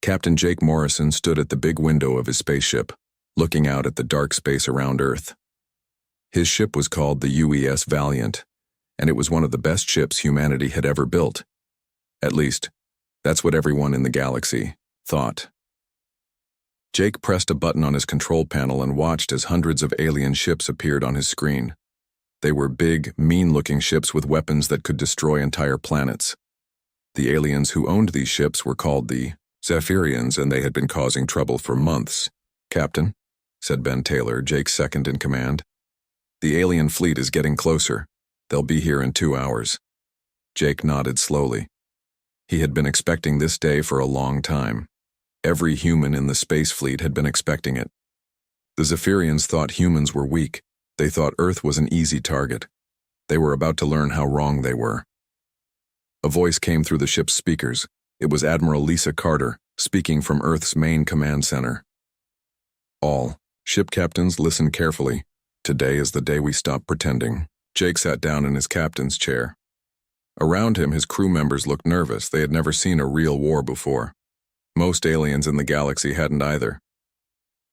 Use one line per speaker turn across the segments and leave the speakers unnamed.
Captain Jake Morrison stood at the big window of his spaceship, looking out at the dark space around Earth. His ship was called the UES Valiant, and it was one of the best ships humanity had ever built. At least, that's what everyone in the galaxy thought. Jake pressed a button on his control panel and watched as hundreds of alien ships appeared on his screen. They were big, mean-looking ships with weapons that could destroy entire planets. The aliens who owned these ships were called the Zephyrians, and they had been causing trouble for months. "Captain," said Ben Taylor, Jake's second in command, "the alien fleet is getting closer. They'll be here in 2 hours." Jake nodded slowly. He had been expecting this day for a long time. Every human in the space fleet had been expecting it. The Zephyrians thought humans were weak. They thought Earth was an easy target. They were about to learn how wrong they were. A voice came through the ship's speakers. It was Admiral Lisa Carter, speaking from Earth's main command center. "All ship captains, listen carefully. Today is the day we stop pretending." Jake sat down in his captain's chair. Around him, his crew members looked nervous. They had never seen a real war before. Most aliens in the galaxy hadn't either.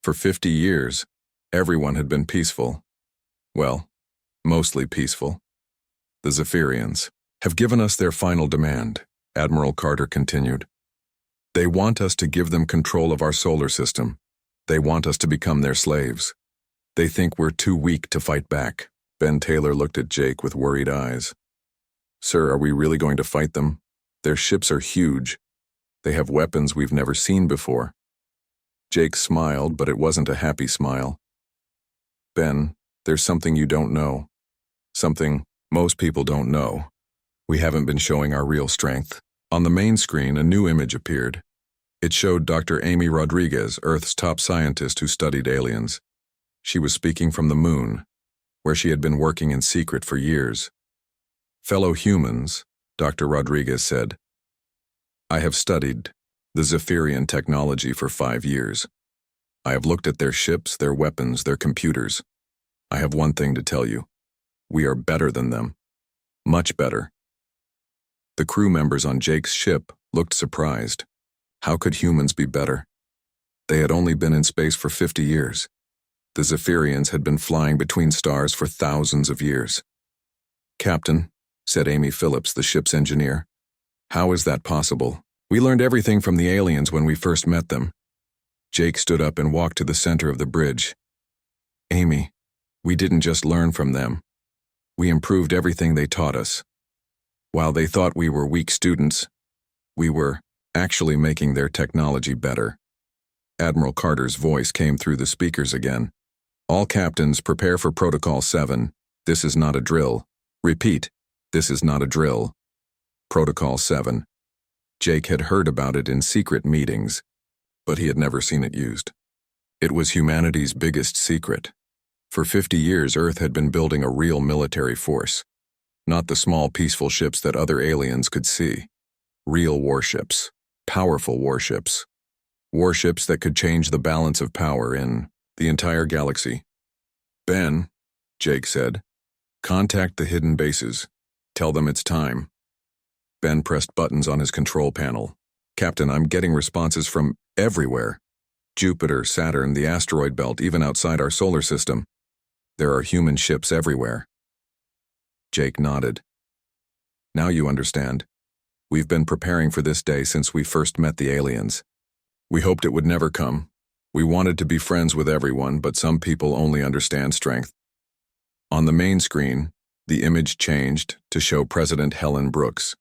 For 50 years, everyone had been peaceful. Well, mostly peaceful. "The Zephyrians have given us their final demand," Admiral Carter continued. "They want us to give them control of our solar system. They want us to become their slaves. They think we're too weak to fight back." Ben Taylor looked at Jake with worried eyes. "Sir, are we really going to fight them? Their ships are huge. They have weapons we've never seen before." Jake smiled, but it wasn't a happy smile. "Ben, there's something you don't know. Something most people don't know. We haven't been showing our real strength." On the main screen, a new image appeared. It showed Dr. Amy Rodriguez, Earth's top scientist who studied aliens. She was speaking from the moon, where she had been working in secret for years. "Fellow humans," Dr. Rodriguez said, "I have studied the Zephyrian technology for 5 years. I have looked at their ships, their weapons, their computers. I have one thing to tell you. We are better than them. Much better." The crew members on Jake's ship looked surprised. How could humans be better? They had only been in space for 50 years. The Zephyrians had been flying between stars for thousands of years. "Captain," said Amy Phillips, the ship's engineer, "how is that possible? We learned everything from the aliens when we first met them." Jake stood up and walked to the center of the bridge. "Amy, we didn't just learn from them. We improved everything they taught us. While they thought we were weak students, we were actually making their technology better." Admiral Carter's voice came through the speakers again. "All captains, prepare for Protocol 7. This is not a drill. Repeat, this is not a drill. Protocol 7. Jake had heard about it in secret meetings, but he had never seen it used. It was humanity's biggest secret. For 50 years, Earth had been building a real military force. Not the small, peaceful ships that other aliens could see. Real warships. Powerful warships. Warships that could change the balance of power in the entire galaxy. "Ben," Jake said, "contact the hidden bases. Tell them it's time." Ben pressed buttons on his control panel. "Captain, I'm getting responses from everywhere. Jupiter, Saturn, the asteroid belt, even outside our solar system. There are human ships everywhere." Jake nodded. "Now you understand. We've been preparing for this day since we first met the aliens. We hoped it would never come. We wanted to be friends with everyone, but some people only understand strength." On the main screen, the image changed to show President Helen Brooks.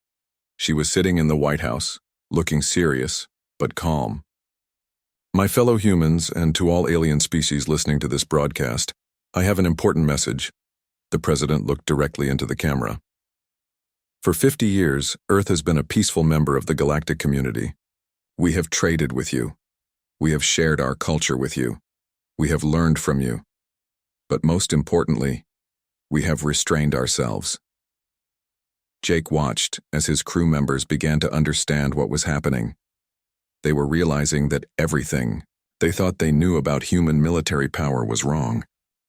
She was sitting in the White House, looking serious, but calm. "My fellow humans, and to all alien species listening to this broadcast, I have an important message." The president looked directly into the camera. "For 50 years, Earth has been a peaceful member of the galactic community. We have traded with you. We have shared our culture with you. We have learned from you. But most importantly, we have restrained ourselves." Jake watched as his crew members began to understand what was happening. They were realizing that everything they thought they knew about human military power was wrong.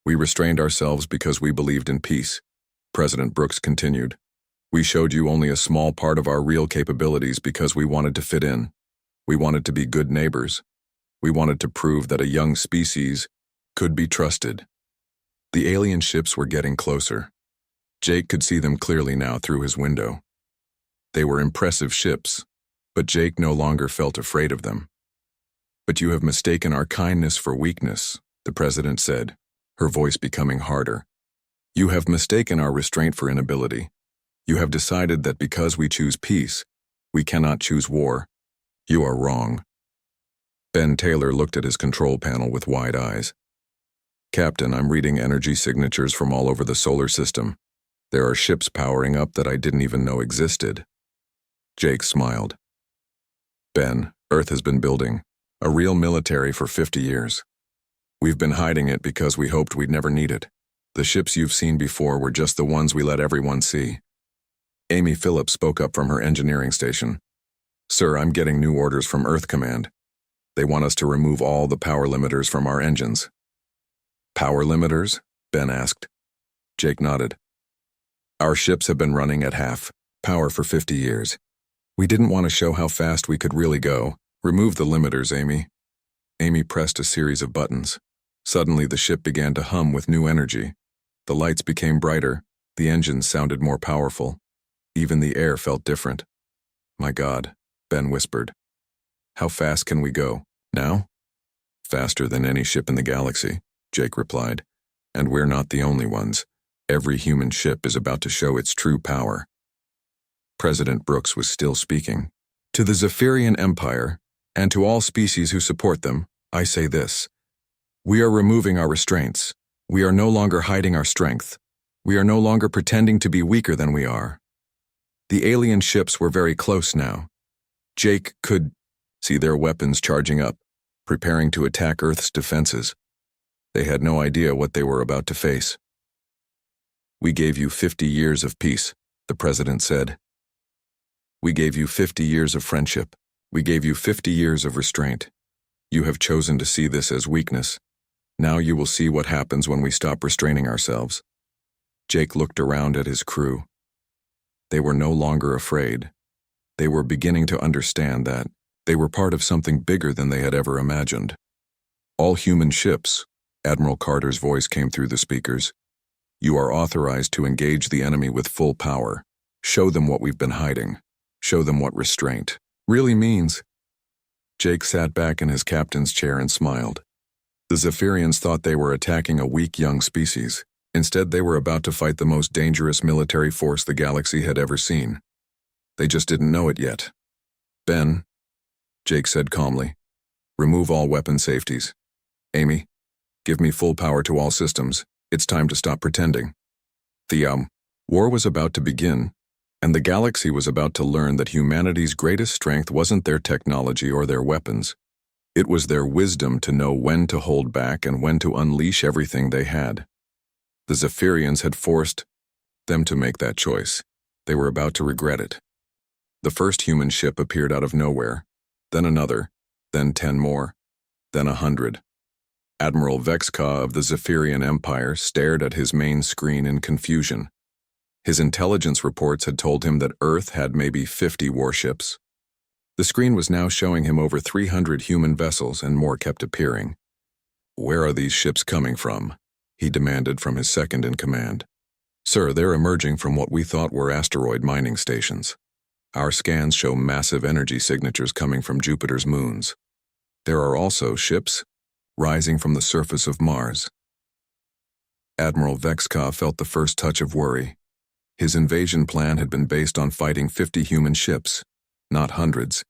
"We restrained ourselves because we believed in peace," President Brooks continued. "We showed you only a small part of our real capabilities because we wanted to fit in. We wanted to be good neighbors. We wanted to prove that a young species could be trusted. The alien ships were getting closer. Jake could see them clearly now through his window. They were impressive ships, but Jake no longer felt afraid of them. "But you have mistaken our kindness for weakness," the president said, her voice becoming harder. "You have mistaken our restraint for inability. You have decided that because we choose peace, we cannot choose war. You are wrong." Ben Taylor looked at his control panel with wide eyes. "Captain, I'm reading energy signatures from all over the solar system. There are ships powering up that I didn't even know existed." Jake smiled. "Ben, Earth has been building a real military for 50 years. We've been hiding it because we hoped we'd never need it. The ships you've seen before were just the ones we let everyone see." Amy Phillips spoke up from her engineering station. "Sir, I'm getting new orders from Earth Command. They want us to remove all the power limiters from our engines." "Power limiters?" Ben asked. Jake nodded. "Our ships have been running at half power for 50 years. We didn't want to show how fast we could really go. Remove the limiters, Amy." Amy pressed a series of buttons. Suddenly the ship began to hum with new energy. The lights became brighter, the engines sounded more powerful. Even the air felt different. "My God," Ben whispered. "How fast can we go, now?" "Faster than any ship in the galaxy," Jake replied. "And we're not the only ones. Every human ship is about to show its true power." President Brooks was still speaking. "To the Zephyrian Empire, and to all species who support them, I say this. We are removing our restraints. We are no longer hiding our strength. We are no longer pretending to be weaker than we are." The alien ships were very close now. Jake could see their weapons charging up, preparing to attack Earth's defenses. They had no idea what they were about to face. "We gave you 50 years of peace," the president said. "We gave you 50 years of friendship. We gave you 50 years of restraint. You have chosen to see this as weakness. Now you will see what happens when we stop restraining ourselves." Jake looked around at his crew. They were no longer afraid. They were beginning to understand that they were part of something bigger than they had ever imagined. "All human ships," Admiral Carter's voice came through the speakers. "You are authorized to engage the enemy with full power. Show them what we've been hiding. Show them what restraint really means." Jake sat back in his captain's chair and smiled. The Zephyrians thought they were attacking a weak young species. Instead, they were about to fight the most dangerous military force the galaxy had ever seen. They just didn't know it yet. "Ben," Jake said calmly, "remove all weapon safeties. Amy, give me full power to all systems. It's time to stop pretending." The war was about to begin, and the galaxy was about to learn that humanity's greatest strength wasn't their technology or their weapons. It was their wisdom to know when to hold back and when to unleash everything they had. The Zephyrians had forced them to make that choice. They were about to regret it. The first human ship appeared out of nowhere, then another, then 10 more, then 100. Admiral Vexka of the Zephyrian Empire stared at his main screen in confusion. His intelligence reports had told him that Earth had maybe 50 warships. The screen was now showing him over 300 human vessels, and more kept appearing. "Where are these ships coming from?" he demanded from his second-in-command. "Sir, they're emerging from what we thought were asteroid mining stations. Our scans show massive energy signatures coming from Jupiter's moons. There are also ships rising from the surface of Mars." Admiral Vexka felt the first touch of worry. His invasion plan had been based on fighting 50 human ships, not hundreds.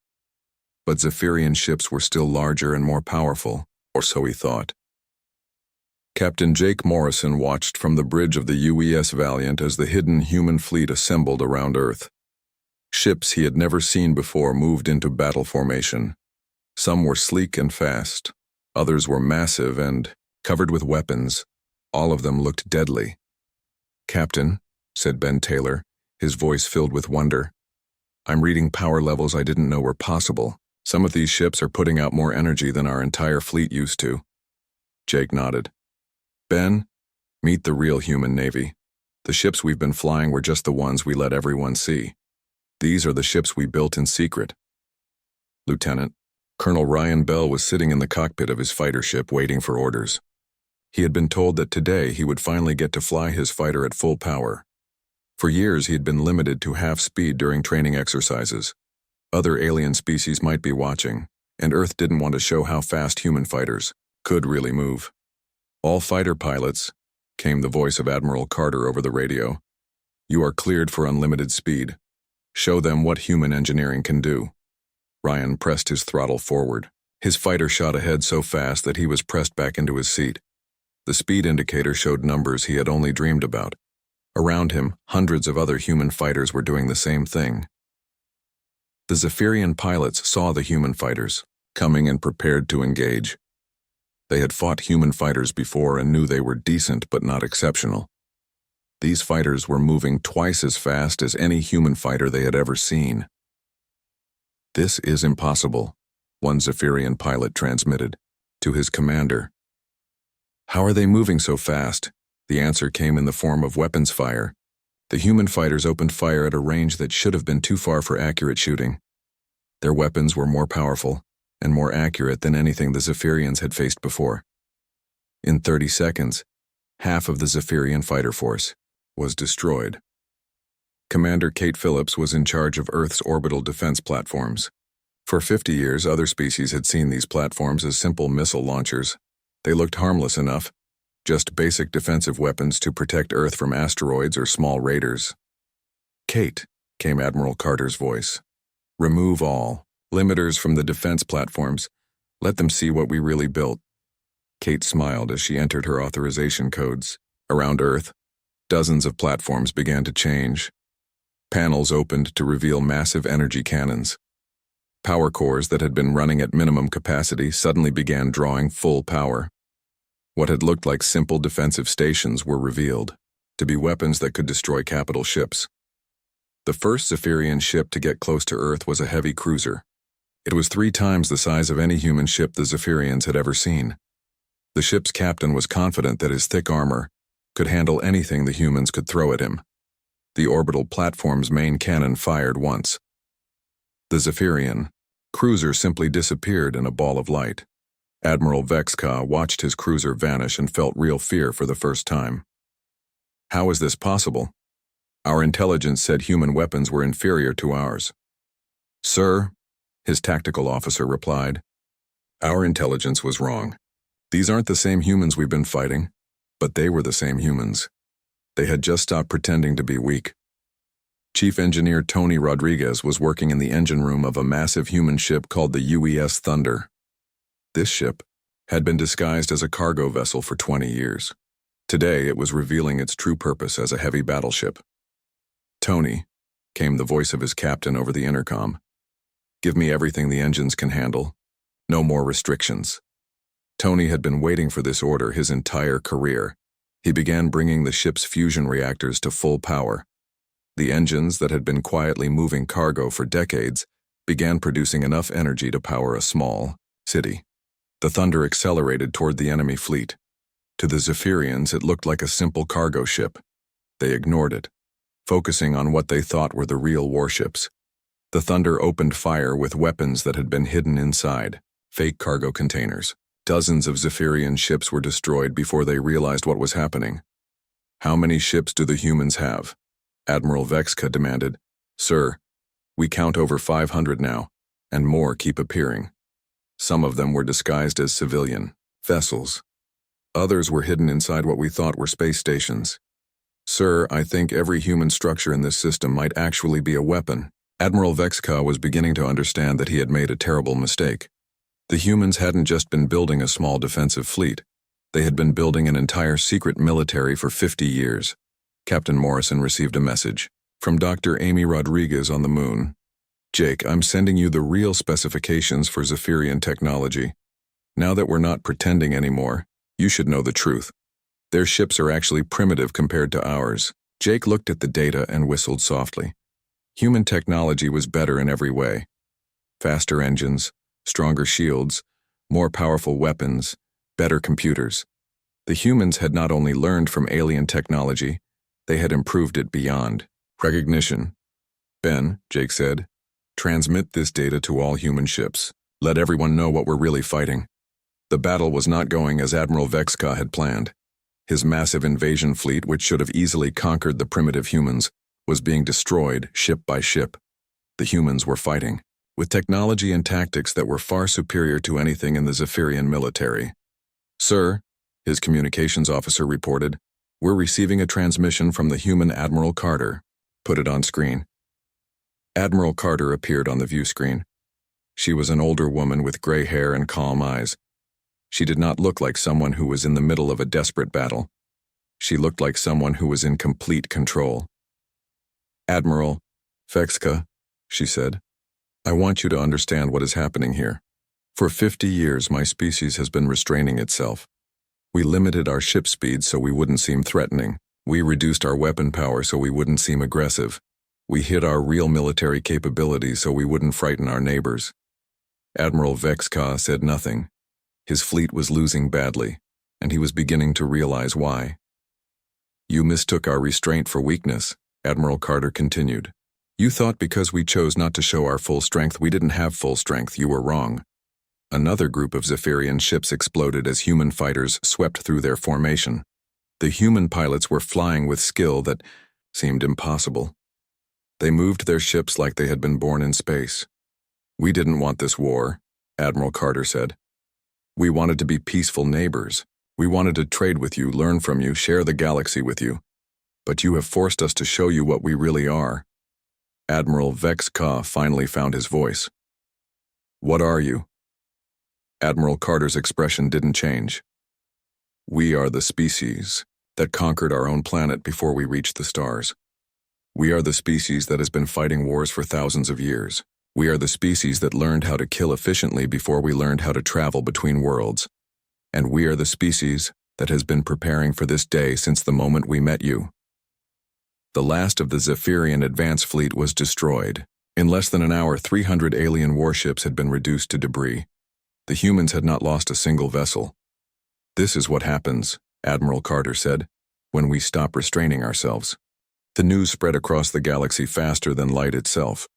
But Zephyrian ships were still larger and more powerful, or so he thought. Captain Jake Morrison watched from the bridge of the UES Valiant as the hidden human fleet assembled around Earth. Ships he had never seen before moved into battle formation. Some were sleek and fast. Others were massive and covered with weapons. All of them looked deadly. "Captain," said Ben Taylor, his voice filled with wonder, "I'm reading power levels I didn't know were possible. Some of these ships are putting out more energy than our entire fleet used to." Jake nodded. "Ben, meet the real human navy. The ships we've been flying were just the ones we let everyone see. These are the ships we built in secret." "Lieutenant," Colonel Ryan Bell was sitting in the cockpit of his fighter ship waiting for orders. He had been told that today he would finally get to fly his fighter at full power. For years he had been limited to half speed during training exercises. Other alien species might be watching, and Earth didn't want to show how fast human fighters could really move. "All fighter pilots," came the voice of Admiral Carter over the radio. "You are cleared for unlimited speed. Show them what human engineering can do." Ryan pressed his throttle forward. His fighter shot ahead so fast that he was pressed back into his seat. The speed indicator showed numbers he had only dreamed about. Around him, hundreds of other human fighters were doing the same thing. The Zephyrian pilots saw the human fighters coming and prepared to engage. They had fought human fighters before and knew they were decent but not exceptional. These fighters were moving twice as fast as any human fighter they had ever seen. "This is impossible," one Zephyrian pilot transmitted to his commander. "How are they moving so fast?" The answer came in the form of weapons fire. The human fighters opened fire at a range that should have been too far for accurate shooting. Their weapons were more powerful and more accurate than anything the Zephyrians had faced before. In 30 seconds, half of the Zephyrian fighter force was destroyed. Commander Kate Phillips was in charge of Earth's orbital defense platforms. For 50 years, other species had seen these platforms as simple missile launchers. They looked harmless enough, just basic defensive weapons to protect Earth from asteroids or small raiders. "Kate," came Admiral Carter's voice. "Remove all limiters from the defense platforms. Let them see what we really built." Kate smiled as she entered her authorization codes. Around Earth, dozens of platforms began to change. Panels opened to reveal massive energy cannons. Power cores that had been running at minimum capacity suddenly began drawing full power. What had looked like simple defensive stations were revealed to be weapons that could destroy capital ships. The first Zephyrian ship to get close to Earth was a heavy cruiser. It was 3 times the size of any human ship the Zephyrians had ever seen. The ship's captain was confident that his thick armor could handle anything the humans could throw at him. The orbital platform's main cannon fired once. The Zephyrian cruiser simply disappeared in a ball of light. Admiral Vexka watched his cruiser vanish and felt real fear for the first time. "How is this possible? Our intelligence said human weapons were inferior to ours." "Sir," his tactical officer replied, "our intelligence was wrong. These aren't the same humans we've been fighting, but they were the same humans. They had just stopped pretending to be weak." Chief Engineer Tony Rodriguez was working in the engine room of a massive human ship called the UES Thunder. This ship had been disguised as a cargo vessel for 20 years. Today it was revealing its true purpose as a heavy battleship. "Tony," came the voice of his captain over the intercom. "Give me everything the engines can handle. No more restrictions." Tony had been waiting for this order his entire career. He began bringing the ship's fusion reactors to full power. The engines that had been quietly moving cargo for decades began producing enough energy to power a small city. The Thunder accelerated toward the enemy fleet. To the Zephyrians, it looked like a simple cargo ship. They ignored it, focusing on what they thought were the real warships. The Thunder opened fire with weapons that had been hidden inside, fake cargo containers. Dozens of Zephyrian ships were destroyed before they realized what was happening. "How many ships do the humans have?" Admiral Vexka demanded. "Sir, we count over 500 now, and more keep appearing. Some of them were disguised as civilian vessels. Others were hidden inside what we thought were space stations. Sir, I think every human structure in this system might actually be a weapon." Admiral Vexka was beginning to understand that he had made a terrible mistake. The humans hadn't just been building a small defensive fleet. They had been building an entire secret military for 50 years. Captain Morrison received a message from Dr. Amy Rodriguez on the moon. "Jake, I'm sending you the real specifications for Zephyrian technology. Now that we're not pretending anymore, you should know the truth. Their ships are actually primitive compared to ours." Jake looked at the data and whistled softly. Human technology was better in every way. Faster engines, stronger shields, more powerful weapons, better computers. The humans had not only learned from alien technology, they had improved it beyond. "Recognition." "Ben," Jake said, "transmit this data to all human ships. Let everyone know what we're really fighting. The battle was not going as Admiral Vexka had planned. His massive invasion fleet, which should have easily conquered the primitive humans, was being destroyed ship by ship. The humans were fighting, with technology and tactics that were far superior to anything in the Zephyrian military. "Sir," his communications officer reported, "we're receiving a transmission from the human Admiral Carter. Put it on screen." Admiral Carter appeared on the view screen. She was an older woman with gray hair and calm eyes. She did not look like someone who was in the middle of a desperate battle. She looked like someone who was in complete control. "Admiral Vexka," she said, "I want you to understand what is happening here. For 50 years, my species has been restraining itself. We limited our ship speed so we wouldn't seem threatening. We reduced our weapon power so we wouldn't seem aggressive. We hid our real military capabilities so we wouldn't frighten our neighbors." Admiral Vexka said nothing. His fleet was losing badly, and he was beginning to realize why. "You mistook our restraint for weakness," Admiral Carter continued. "You thought because we chose not to show our full strength we didn't have full strength. You were wrong." Another group of Zephyrian ships exploded as human fighters swept through their formation. The human pilots were flying with skill that seemed impossible. They moved their ships like they had been born in space. "We didn't want this war," Admiral Carter said. "We wanted to be peaceful neighbors. We wanted to trade with you, learn from you, share the galaxy with you. But you have forced us to show you what we really are." Admiral Vexka finally found his voice. "What are you?" Admiral Carter's expression didn't change. "We are the species that conquered our own planet before we reached the stars. We are the species that has been fighting wars for thousands of years. We are the species that learned how to kill efficiently before we learned how to travel between worlds. And we are the species that has been preparing for this day since the moment we met you." The last of the Zephyrian advance fleet was destroyed. In less than an hour, 300 alien warships had been reduced to debris. The humans had not lost a single vessel. "This is what happens," Admiral Carter said, "when we stop restraining ourselves." The news spread across the galaxy faster than light itself.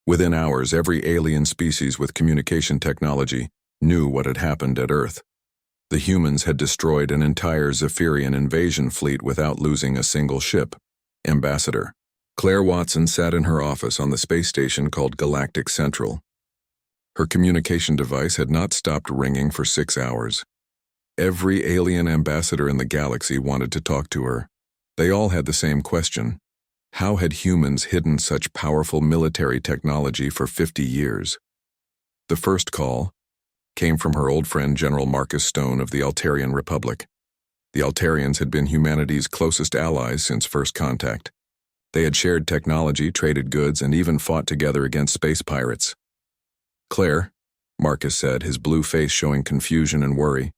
Within hours, every alien species with communication technology knew what had happened at Earth. The humans had destroyed an entire Zephyrian invasion fleet without losing a single ship. Ambassador Claire Watson sat in her office on the space station called Galactic Central. Her communication device had not stopped ringing for 6 hours. Every alien ambassador in the galaxy wanted to talk to her. They all had the same question. How had humans hidden such powerful military technology for 50 years? The first call came from her old friend General Marcus Stone of the Altarian Republic. The Altarians had been humanity's closest allies since first contact. They had shared technology, traded goods, and even fought together against space pirates. "Claire," Marcus said, his blue face showing confusion and worry,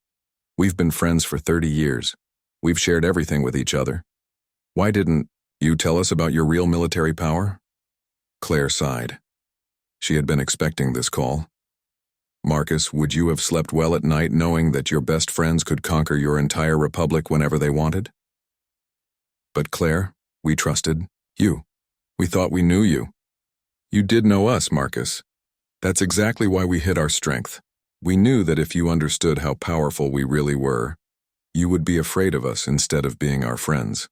"we've been friends for 30 years. We've shared everything with each other. Why didn't you tell us about your real military power?" Claire sighed. She had been expecting this call. "Marcus, would you have slept well at night knowing that your best friends could conquer your entire republic whenever they wanted?" "But Claire, we trusted you. We thought we knew you." "You did know us, Marcus. That's exactly why we hid our strength. We knew that if you understood how powerful we really were, you would be afraid of us instead of being our friends."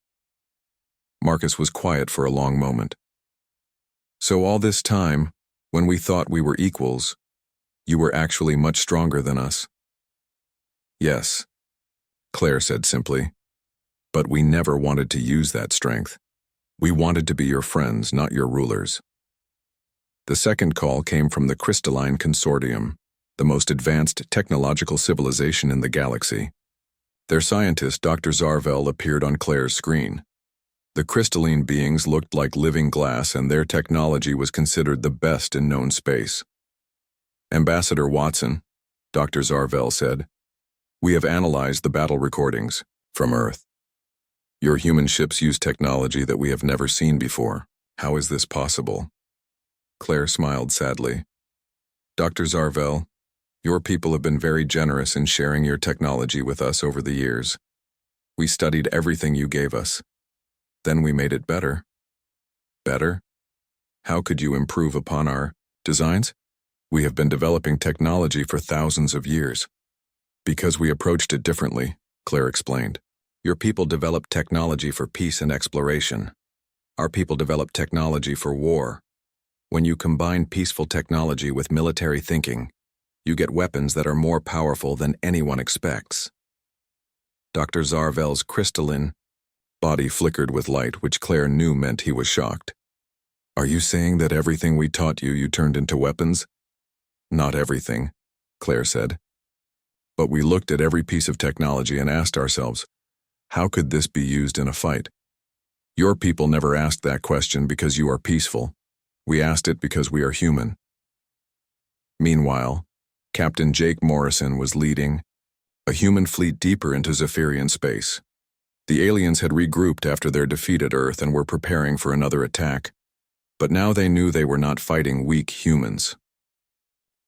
Marcus was quiet for a long moment. "So all this time, when we thought we were equals, you were actually much stronger than us?" "Yes," Claire said simply. "But we never wanted to use that strength. We wanted to be your friends, not your rulers." The second call came from the Crystalline Consortium, the most advanced technological civilization in the galaxy. Their scientist, Dr. Zarvel, appeared on Claire's screen. The crystalline beings looked like living glass, and their technology was considered the best in known space. "Ambassador Watson," Dr. Zarvel said, "we have analyzed the battle recordings from Earth. Your human ships use technology that we have never seen before. How is this possible?" Claire smiled sadly. "Dr. Zarvel, your people have been very generous in sharing your technology with us over the years. We studied everything you gave us. Then we made it better." "Better? How could you improve upon our designs?" We have been developing technology for thousands of years. Because we approached it differently, Claire explained. Your people developed technology for peace and exploration. Our people developed technology for war. When you combine peaceful technology with military thinking, you get weapons that are more powerful than anyone expects. Dr. Zarvel's crystalline body flickered with light, which Claire knew meant he was shocked. Are you saying that everything we taught you turned into weapons? Not everything, Claire said. But we looked at every piece of technology and asked ourselves, how could this be used in a fight? Your people never asked that question because you are peaceful. We asked it because we are human. Meanwhile, Captain Jake Morrison was leading a human fleet deeper into Zephyrian space. The aliens had regrouped after their defeat at Earth and were preparing for another attack. But now they knew they were not fighting weak humans.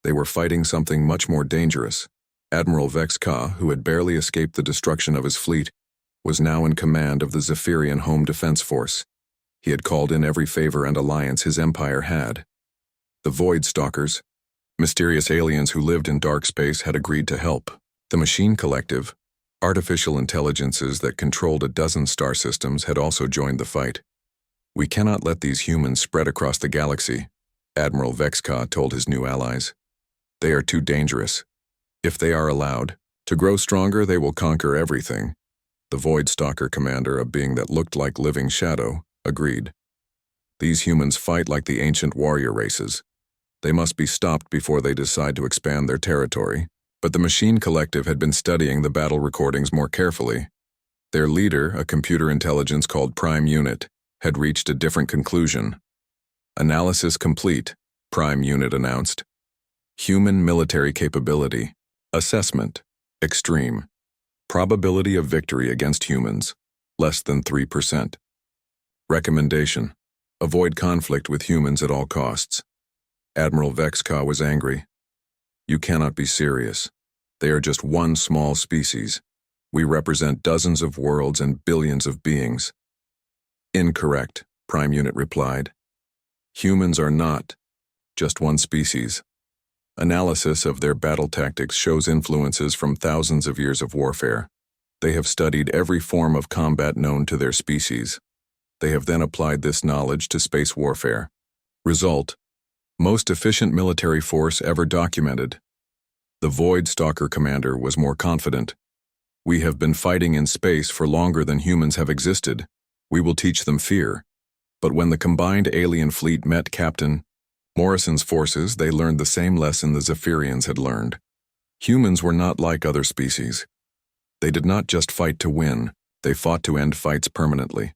They were fighting something much more dangerous. Admiral Vex Ka, who had barely escaped the destruction of his fleet, was now in command of the Zephyrian Home Defense Force. He had called in every favor and alliance his empire had. The Void Stalkers, mysterious aliens who lived in dark space, had agreed to help. The Machine Collective, artificial intelligences that controlled a dozen star systems, had also joined the fight. We cannot let these humans spread across the galaxy, Admiral Vex Ka told his new allies. They are too dangerous. If they are allowed to grow stronger, they will conquer everything. The Void Stalker commander, a being that looked like living shadow, agreed. These humans fight like the ancient warrior races. They must be stopped before they decide to expand their territory. But the Machine Collective had been studying the battle recordings more carefully. Their leader, a computer intelligence called Prime Unit, had reached a different conclusion. Analysis complete, Prime Unit announced. Human military capability. Assessment. Extreme. Probability of victory against humans. Less than 3%. Recommendation. Avoid conflict with humans at all costs. Admiral Vex Ka was angry. You cannot be serious. They are just one small species. We represent dozens of worlds and billions of beings. Incorrect, Prime Unit replied. Humans are not just one species. Analysis of their battle tactics shows influences from thousands of years of warfare. They have studied every form of combat known to their species. They have then applied this knowledge to space warfare. Result: most efficient military force ever documented. The Void Stalker commander was more confident. We have been fighting in space for longer than humans have existed. We will teach them fear. But when the combined alien fleet met Captain Morrison's forces, they learned the same lesson the Zephyrians had learned. Humans were not like other species. They did not just fight to win, they fought to end fights permanently.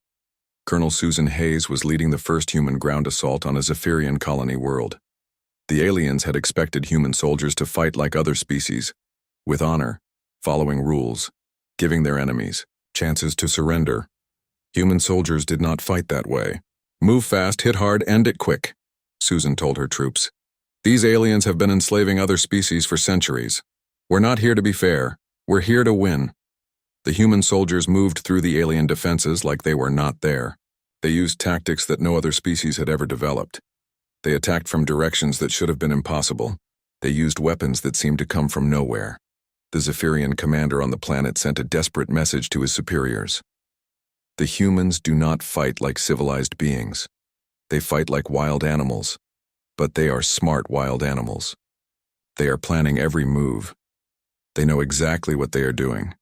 Colonel Susan Hayes was leading the first human ground assault on a Zephyrian colony world. The aliens had expected human soldiers to fight like other species, with honor, following rules, giving their enemies chances to surrender. Human soldiers did not fight that way. Move fast, hit hard, end it quick, Susan told her troops. These aliens have been enslaving other species for centuries. We're not here to be fair. We're here to win. The human soldiers moved through the alien defenses like they were not there. They used tactics that no other species had ever developed. They attacked from directions that should have been impossible. They used weapons that seemed to come from nowhere. The Zephyrian commander on the planet sent a desperate message to his superiors. The humans do not fight like civilized beings. They fight like wild animals, but they are smart wild animals. They are planning every move. They know exactly what they are doing.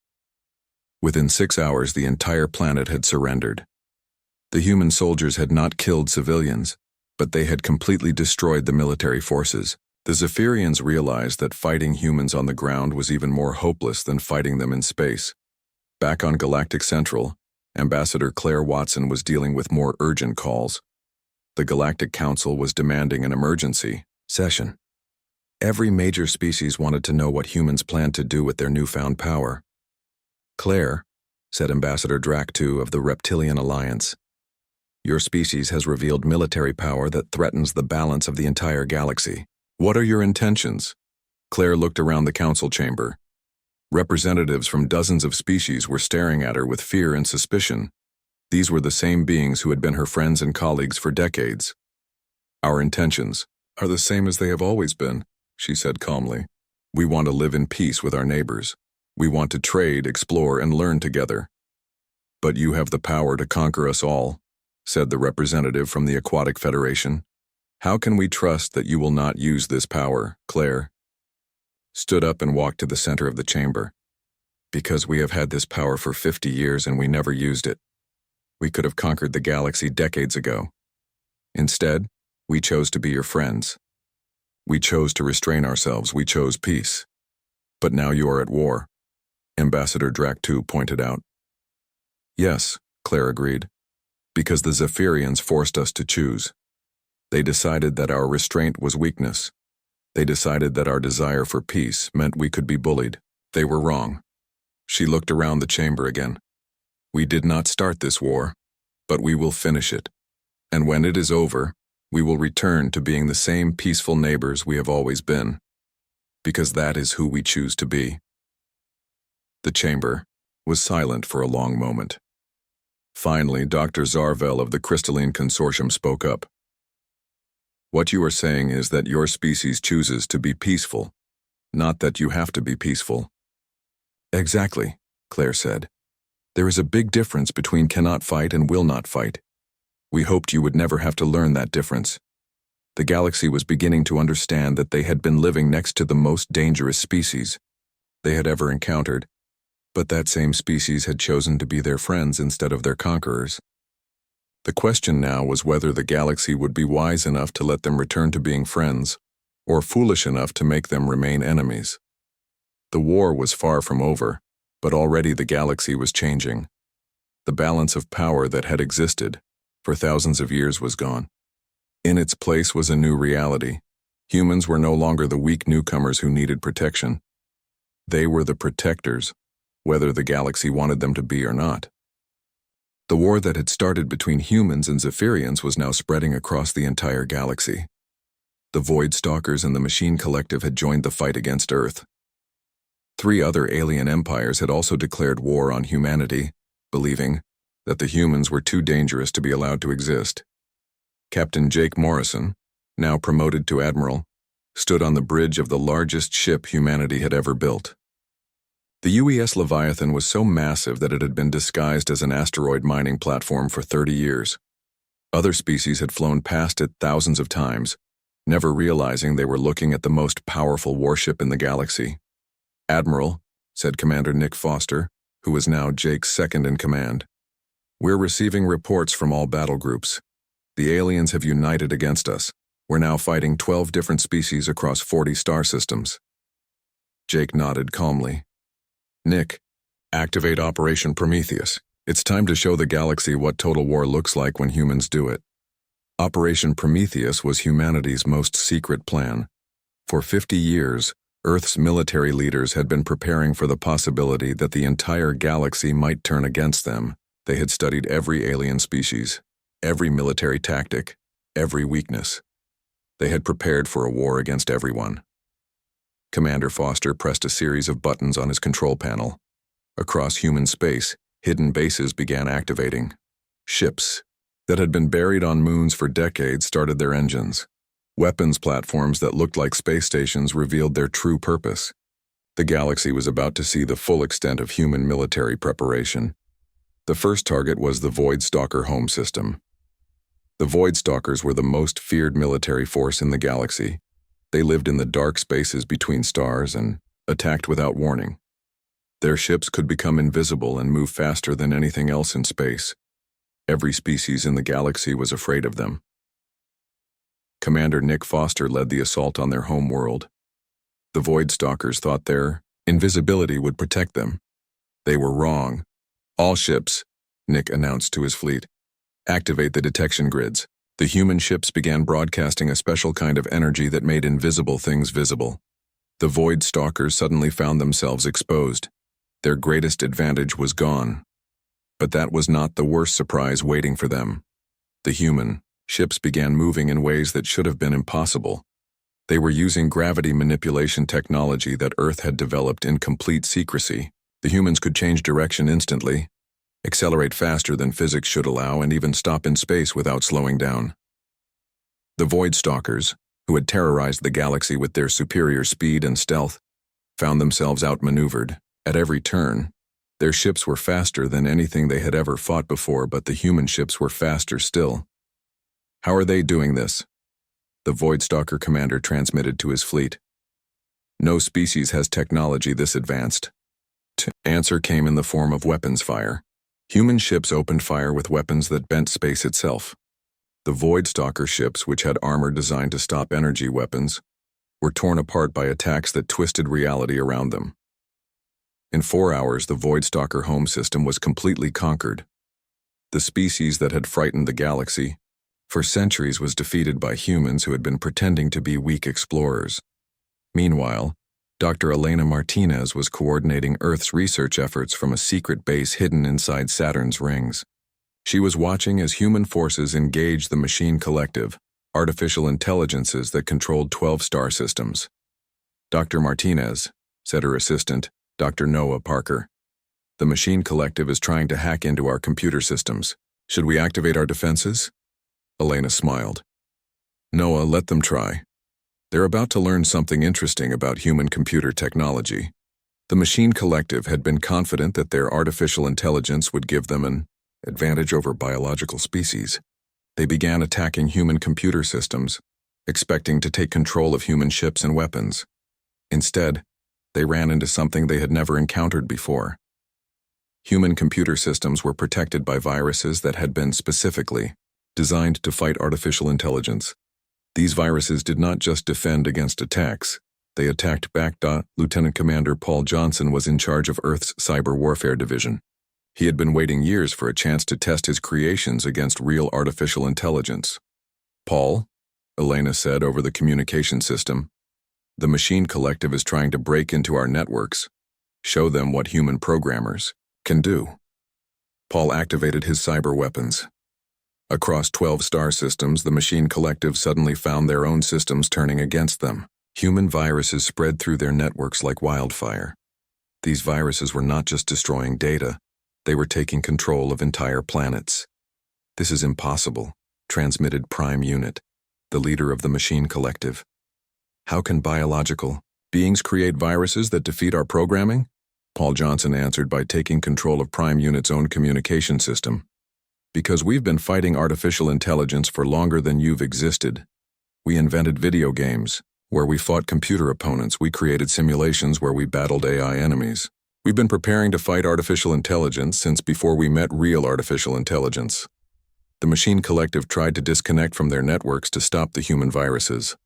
Within 6 hours, the entire planet had surrendered. The human soldiers had not killed civilians, but they had completely destroyed the military forces. The Zephyrians realized that fighting humans on the ground was even more hopeless than fighting them in space. Back on Galactic Central, Ambassador Claire Watson was dealing with more urgent calls. The Galactic Council was demanding an emergency session. Every major species wanted to know what humans planned to do with their newfound power. Claire, said Ambassador Drac II of the Reptilian Alliance, your species has revealed military power that threatens the balance of the entire galaxy. What are your intentions? Claire looked around the council chamber. Representatives from dozens of species were staring at her with fear and suspicion. These were the same beings who had been her friends and colleagues for decades. Our intentions are the same as they have always been, she said calmly. We want to live in peace with our neighbors. We want to trade, explore, and learn together. But you have the power to conquer us all, said the representative from the Aquatic Federation. How can we trust that you will not use this power? Claire stood up and walked to the center of the chamber. Because we have had this power for 50 years and we never used it. We could have conquered the galaxy decades ago. Instead, we chose to be your friends. We chose to restrain ourselves. We chose peace. But now you are at war, Ambassador Drak-2 pointed out. Yes, Claire agreed, because the Zephyrians forced us to choose. They decided that our restraint was weakness. They decided that our desire for peace meant we could be bullied. They were wrong. She looked around the chamber again. We did not start this war, but we will finish it. And when it is over, we will return to being the same peaceful neighbors we have always been, because that is who we choose to be. The chamber was silent for a long moment. Finally, Dr. Zarvel of the Crystalline Consortium spoke up. What you are saying is that your species chooses to be peaceful, not that you have to be peaceful. Exactly, Claire said. There is a big difference between cannot fight and will not fight. We hoped you would never have to learn that difference. The galaxy was beginning to understand that they had been living next to the most dangerous species they had ever encountered, but that same species had chosen to be their friends instead of their conquerors. The question now was whether the galaxy would be wise enough to let them return to being friends, or foolish enough to make them remain enemies. The war was far from over, but already the galaxy was changing. The balance of power that had existed for thousands of years was gone. In its place was a new reality. Humans were no longer the weak newcomers who needed protection. They were the protectors, whether the galaxy wanted them to be or not. The war that had started between humans and Zephyrians was now spreading across the entire galaxy. The Void Stalkers and the Machine Collective had joined the fight against Earth. 3 other alien empires had also declared war on humanity, believing that the humans were too dangerous to be allowed to exist. Captain Jake Morrison, now promoted to admiral, stood on the bridge of the largest ship humanity had ever built. The UES Leviathan was so massive that it had been disguised as an asteroid mining platform for 30 years. Other species had flown past it thousands of times, never realizing they were looking at the most powerful warship in the galaxy. Admiral, said Commander Nick Foster, who was now Jake's second in command. We're receiving reports from all battle groups. The aliens have united against us. We're now fighting 12 different species across 40 star systems. Jake nodded calmly. Nick, activate Operation Prometheus. It's time to show the galaxy what total war looks like when humans do it. Operation Prometheus was humanity's most secret plan. For 50 years, Earth's military leaders had been preparing for the possibility that the entire galaxy might turn against them. They had studied every alien species, every military tactic, every weakness. They had prepared for a war against everyone. Commander Foster pressed a series of buttons on his control panel. Across human space, hidden bases began activating. Ships that had been buried on moons for decades started their engines. Weapons platforms that looked like space stations revealed their true purpose. The galaxy was about to see the full extent of human military preparation. The first target was the Void Stalker home system. The Void Stalkers were the most feared military force in the galaxy. They lived in the dark spaces between stars and attacked without warning. Their ships could become invisible and move faster than anything else in space. Every species in the galaxy was afraid of them. Commander Nick Foster led the assault on their home world. The Void Stalkers thought their invisibility would protect them. They were wrong. All ships, Nick announced to his fleet, activate the detection grids. The human ships began broadcasting a special kind of energy that made invisible things visible. The Void Stalkers suddenly found themselves exposed. Their greatest advantage was gone. But that was not the worst surprise waiting for them. The human ships began moving in ways that should have been impossible. They were using gravity manipulation technology that Earth had developed in complete secrecy. The humans could change direction instantly, accelerate faster than physics should allow, and even stop in space without slowing down. The Void Stalkers, who had terrorized the galaxy with their superior speed and stealth, found themselves outmaneuvered. At every turn, their ships were faster than anything they had ever fought before, but the human ships were faster still. How are they doing this? The Voidstalker commander transmitted to his fleet. No species has technology this advanced. Answer came in the form of weapons fire. Human ships opened fire with weapons that bent space itself. The Voidstalker ships, which had armor designed to stop energy weapons, were torn apart by attacks that twisted reality around them. In 4 hours, the Voidstalker home system was completely conquered. The species that had frightened the galaxy for centuries was defeated by humans who had been pretending to be weak explorers. Meanwhile, Dr. Elena Martinez was coordinating Earth's research efforts from a secret base hidden inside Saturn's rings. She was watching as human forces engaged the Machine Collective, artificial intelligences that controlled 12 star systems. Dr. Martinez, said her assistant, Dr. Noah Parker, the Machine Collective is trying to hack into our computer systems. Should we activate our defenses? Elena smiled. Noah, let them try. They're about to learn something interesting about human-computer technology. The Machine Collective had been confident that their artificial intelligence would give them an advantage over biological species. They began attacking human computer systems, expecting to take control of human ships and weapons. Instead, they ran into something they had never encountered before. Human computer systems were protected by viruses that had been specifically designed to fight artificial intelligence. These viruses did not just defend against attacks, they attacked back. Lieutenant Commander Paul Johnson was in charge of Earth's Cyber Warfare Division. He had been waiting years for a chance to test his creations against real artificial intelligence. Paul, Elena said over the communication system, the Machine Collective is trying to break into our networks, show them what human programmers can do. Paul activated his cyber weapons. Across 12 star systems, the Machine Collective suddenly found their own systems turning against them. Human viruses spread through their networks like wildfire. These viruses were not just destroying data, they were taking control of entire planets. This is impossible, transmitted Prime Unit, the leader of the Machine Collective. How can biological beings create viruses that defeat our programming? Paul Johnson answered by taking control of Prime Unit's own communication system. Because we've been fighting artificial intelligence for longer than you've existed. We invented video games, where we fought computer opponents. We created simulations where we battled AI enemies. We've been preparing to fight artificial intelligence since before we met real artificial intelligence. The Machine Collective tried to disconnect from their networks to stop the human viruses,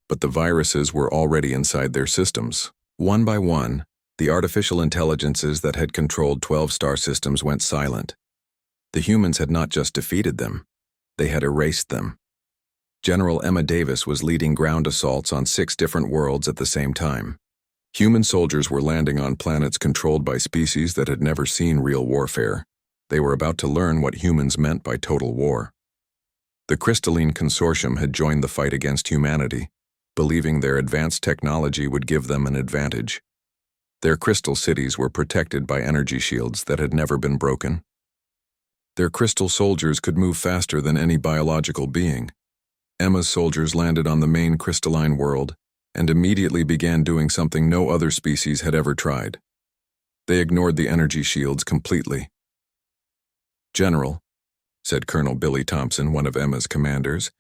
but the viruses were already inside their systems. One by one, the artificial intelligences that had controlled 12 star systems went silent. The humans had not just defeated them, they had erased them. General Emma Davis was leading ground assaults on 6 different worlds at the same time. Human soldiers were landing on planets controlled by species that had never seen real warfare. They were about to learn what humans meant by total war. The Crystalline Consortium had joined the fight against humanity, believing their advanced technology would give them an advantage. Their crystal cities were protected by energy shields that had never been broken. Their crystal soldiers could move faster than any biological being. Emma's soldiers landed on the main crystalline world and immediately began doing something no other species had ever tried. They ignored the energy shields completely. General, said Colonel Billy Thompson, one of Emma's commanders,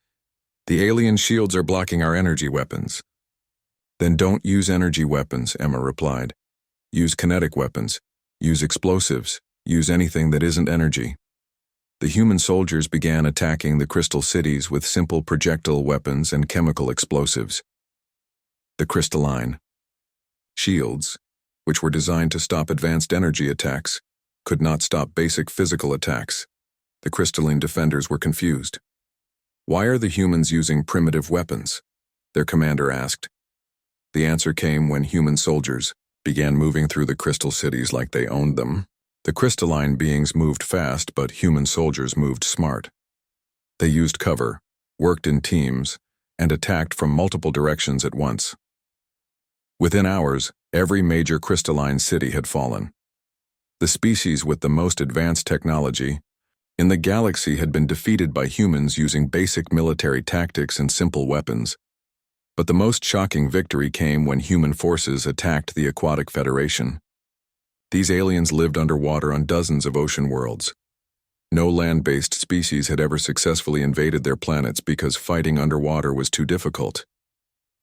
the alien shields are blocking our energy weapons. Then don't use energy weapons, Emma replied. Use kinetic weapons, use explosives, use anything that isn't energy. The human soldiers began attacking the crystal cities with simple projectile weapons and chemical explosives. The crystalline shields, which were designed to stop advanced energy attacks, could not stop basic physical attacks. The crystalline defenders were confused. Why are the humans using primitive weapons? Their commander asked. The answer came when human soldiers began moving through the crystal cities like they owned them. The crystalline beings moved fast, but human soldiers moved smart. They used cover, worked in teams, and attacked from multiple directions at once. Within hours, every major crystalline city had fallen. The species with the most advanced technology in the galaxy had been defeated by humans using basic military tactics and simple weapons. But the most shocking victory came when human forces attacked the Aquatic Federation. These aliens lived underwater on dozens of ocean worlds. No land-based species had ever successfully invaded their planets because fighting underwater was too difficult.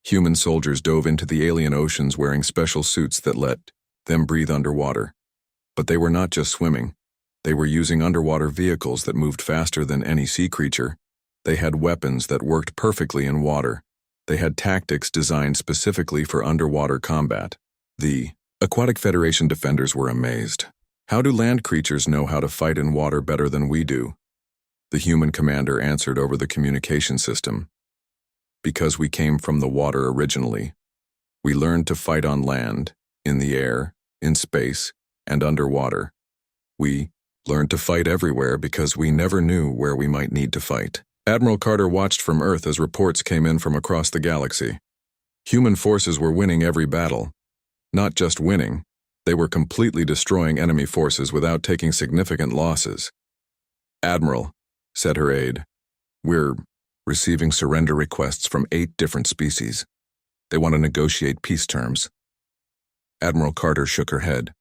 Human soldiers dove into the alien oceans wearing special suits that let them breathe underwater. But they were not just swimming. They were using underwater vehicles that moved faster than any sea creature. They had weapons that worked perfectly in water. They had tactics designed specifically for underwater combat. The Aquatic Federation defenders were amazed. How do land creatures know how to fight in water better than we do? The human commander answered over the communication system. Because we came from the water originally. We learned to fight on land, in the air, in space, and underwater. We learned to fight everywhere because we never knew where we might need to fight. Admiral Carter watched from Earth as reports came in from across the galaxy. Human forces were winning every battle. Not just winning, they were completely destroying enemy forces without taking significant losses. "Admiral," said her aide, "we're receiving surrender requests from 8 different species. They want to negotiate peace terms." Admiral Carter shook her head.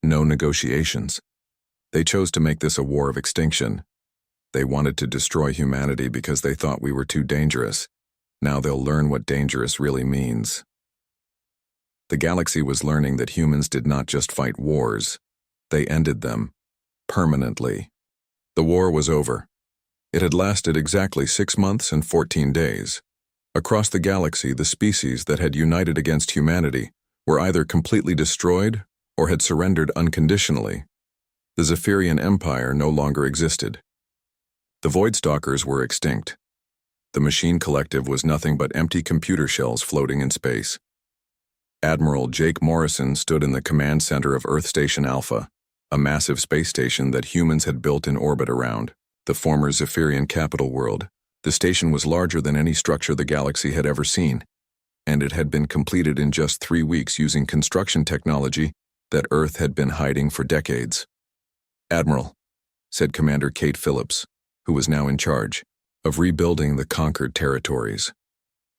No negotiations. They chose to make this a war of extinction. They wanted to destroy humanity because they thought we were too dangerous. Now they'll learn what dangerous really means. The galaxy was learning that humans did not just fight wars. They ended them. Permanently. The war was over. It had lasted exactly 6 months and 14 days. Across the galaxy, the species that had united against humanity were either completely destroyed or had surrendered unconditionally. The Zephyrian Empire no longer existed. The Voidstalkers were extinct. The Machine Collective was nothing but empty computer shells floating in space. Admiral Jake Morrison stood in the command center of Earth Station Alpha, a massive space station that humans had built in orbit around the former Zephyrian capital world. The station was larger than any structure the galaxy had ever seen, and it had been completed in just 3 weeks using construction technology that Earth had been hiding for decades. "Admiral," said Commander Kate Phillips, who was now in charge of rebuilding the conquered territories.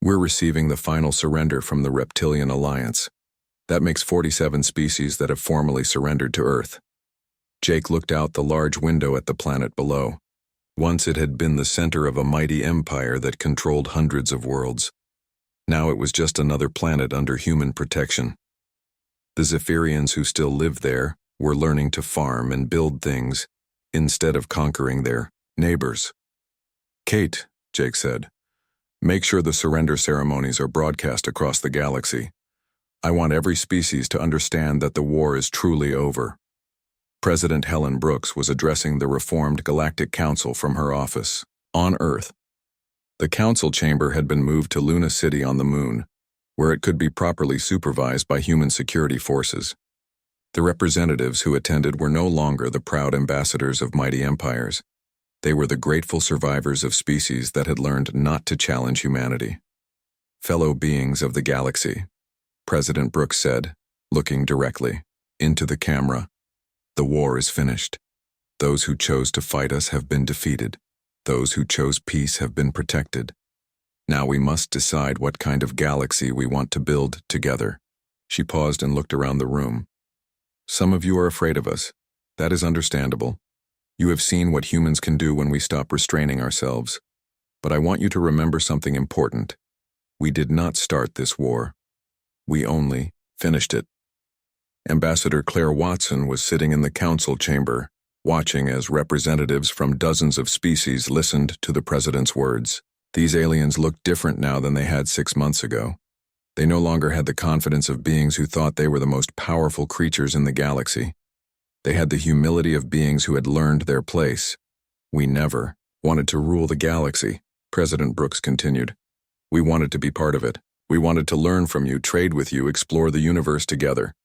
"We're receiving the final surrender from the Reptilian Alliance. That makes 47 species that have formally surrendered to Earth." Jake looked out the large window at the planet below. Once it had been the center of a mighty empire that controlled hundreds of worlds. Now it was just another planet under human protection. The Zephyrians who still lived there were learning to farm and build things instead of conquering their neighbors. "Kate," Jake said, "make sure the surrender ceremonies are broadcast across the galaxy. I want every species to understand that the war is truly over." President Helen Brooks was addressing the reformed Galactic Council from her office on Earth. The council chamber had been moved to Luna City on the Moon, where it could be properly supervised by human security forces. The representatives who attended were no longer the proud ambassadors of mighty empires. They were the grateful survivors of species that had learned not to challenge humanity. "Fellow beings of the galaxy," President Brooks said, looking directly into the camera, "the war is finished. Those who chose to fight us have been defeated. Those who chose peace have been protected. Now we must decide what kind of galaxy we want to build together." She paused and looked around the room. "Some of you are afraid of us. That is understandable. You have seen what humans can do when we stop restraining ourselves. But I want you to remember something important. We did not start this war. We only finished it." Ambassador Claire Watson was sitting in the council chamber, watching as representatives from dozens of species listened to the president's words. These aliens looked different now than they had 6 months ago. They no longer had the confidence of beings who thought they were the most powerful creatures in the galaxy. They had the humility of beings who had learned their place. "We never wanted to rule the galaxy," President Brooks continued. "We wanted to be part of it. We wanted to learn from you, trade with you, explore the universe together.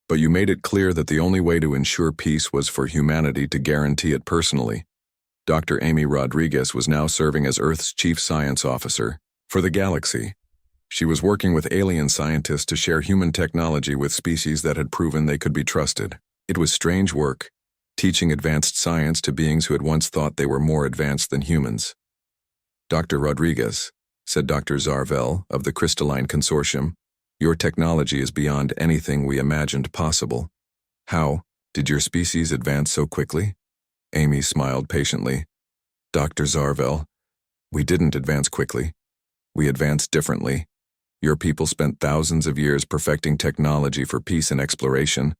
But you made it clear that the only way to ensure peace was for humanity to guarantee it personally." Dr. Amy Rodriguez was now serving as Earth's chief science officer for the galaxy. She was working with alien scientists to share human technology with species that had proven they could be trusted. It was strange work, teaching advanced science to beings who had once thought they were more advanced than humans. "Dr. Rodriguez," said Dr. Zarvel of the Crystalline Consortium. Your technology is beyond anything we imagined possible. How did your species advance so quickly? Amy smiled patiently. Dr. Zarvel, we didn't advance quickly. We advanced differently. Your people spent thousands of years perfecting technology for peace and exploration.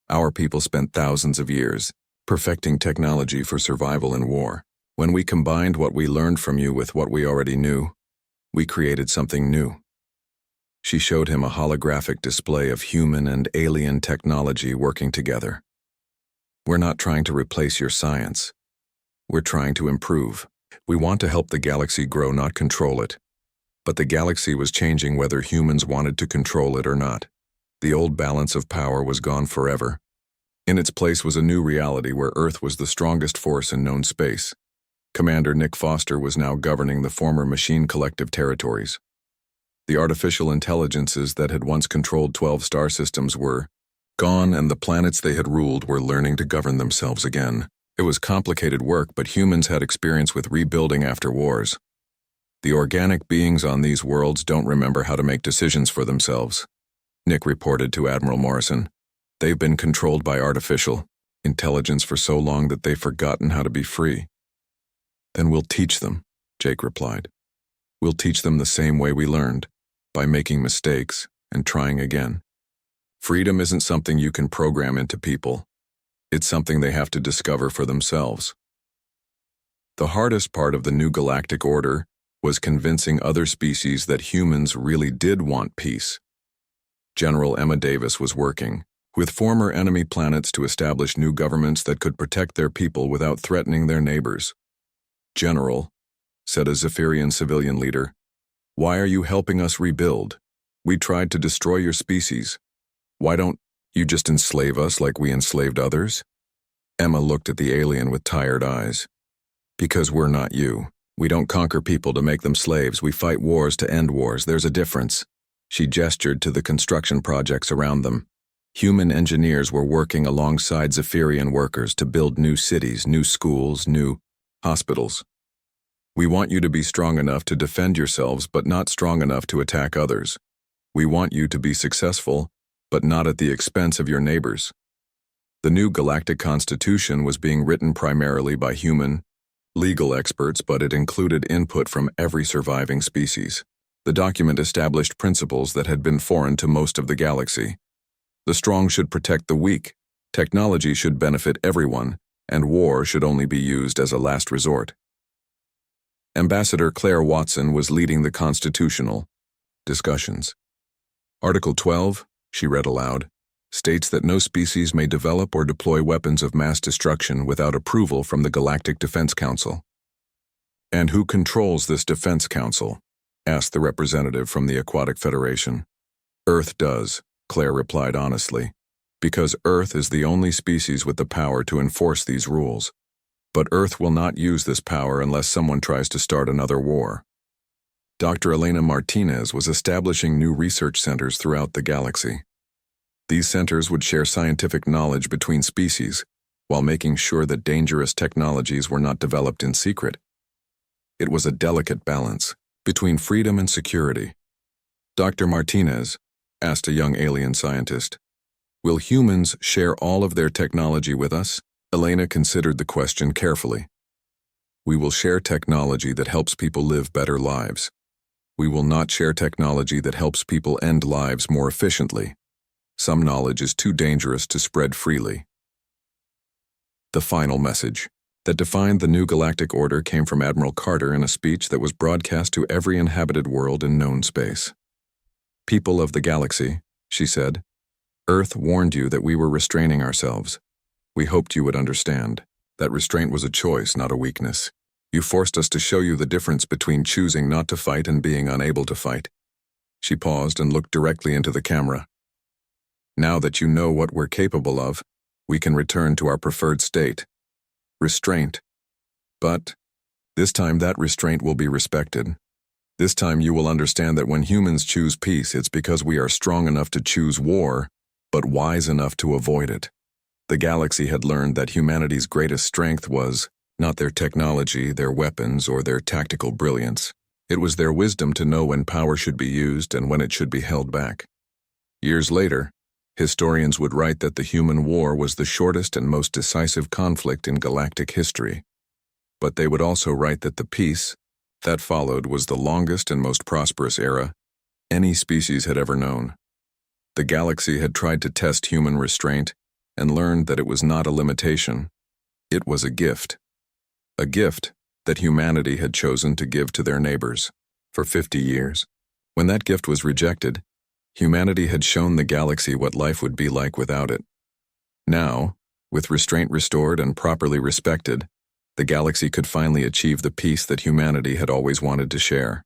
Our people spent thousands of years perfecting technology for survival in war. When we combined what we learned from you with what we already knew, we created something new. She showed him a holographic display of human and alien technology working together. We're not trying to replace your science. We're trying to improve. We want to help the galaxy grow, not control it. But the galaxy was changing whether humans wanted to control it or not. The old balance of power was gone forever. In its place was a new reality where Earth was the strongest force in known space. Commander Nick Foster was now governing the former Machine Collective territories. The artificial intelligences that had once controlled 12 star systems were gone, and the planets they had ruled were learning to govern themselves again. It was complicated work, but humans had experience with rebuilding after wars. The organic beings on these worlds don't remember how to make decisions for themselves, Nick reported to Admiral Morrison. They've been controlled by artificial intelligence for so long that they've forgotten how to be free. Then we'll teach them, Jake replied. We'll teach them the same way we learned, by making mistakes and trying again. Freedom isn't something you can program into people. It's something they have to discover for themselves. The hardest part of the new galactic order was convincing other species that humans really did want peace. General Emma Davis was working with former enemy planets to establish new governments that could protect their people without threatening their neighbors. General, said a Zephyrian civilian leader, why are you helping us rebuild? We tried to destroy your species. Why don't you just enslave us like we enslaved others? Emma looked at the alien with tired eyes. Because we're not you. We don't conquer people to make them slaves. We fight wars to end wars. There's a difference. She gestured to the construction projects around them. Human engineers were working alongside Zephyrian workers to build new cities, new schools, new hospitals. We want you to be strong enough to defend yourselves, but not strong enough to attack others. We want you to be successful, but not at the expense of your neighbors. The new Galactic Constitution was being written primarily by human legal experts, but it included input from every surviving species. The document established principles that had been foreign to most of the galaxy. The strong should protect the weak, technology should benefit everyone, and war should only be used as a last resort. Ambassador Claire Watson was leading the constitutional discussions. Article 12, she read aloud, states that no species may develop or deploy weapons of mass destruction without approval from the Galactic Defense Council. And who controls this Defense Council? Asked the representative from the Aquatic Federation. Earth does, Claire replied honestly, because Earth is the only species with the power to enforce these rules. But Earth will not use this power unless someone tries to start another war. Dr. Elena Martinez was establishing new research centers throughout the galaxy. These centers would share scientific knowledge between species, while making sure that dangerous technologies were not developed in secret. It was a delicate balance between freedom and security. Dr. Martinez asked a young alien scientist, will humans share all of their technology with us? Elena considered the question carefully. We will share technology that helps people live better lives. We will not share technology that helps people end lives more efficiently. Some knowledge is too dangerous to spread freely. The final message that defined the new galactic order came from Admiral Carter in a speech that was broadcast to every inhabited world in known space. People of the galaxy, she said, Earth warned you that we were restraining ourselves. We hoped you would understand. That restraint was a choice, not a weakness. You forced us to show you the difference between choosing not to fight and being unable to fight. She paused and looked directly into the camera. Now that you know what we're capable of, we can return to our preferred state. Restraint. But this time that restraint will be respected. This time you will understand that when humans choose peace, it's because we are strong enough to choose war, but wise enough to avoid it. The galaxy had learned that humanity's greatest strength was not their technology, their weapons, or their tactical brilliance. It was their wisdom to know when power should be used and when it should be held back. Years later, historians would write that the human war was the shortest and most decisive conflict in galactic history. But they would also write that the peace that followed was the longest and most prosperous era any species had ever known. The galaxy had tried to test human restraint and learned that it was not a limitation. It was a gift. A gift that humanity had chosen to give to their neighbors for 50 years. When that gift was rejected, humanity had shown the galaxy what life would be like without it. Now, with restraint restored and properly respected, the galaxy could finally achieve the peace that humanity had always wanted to share.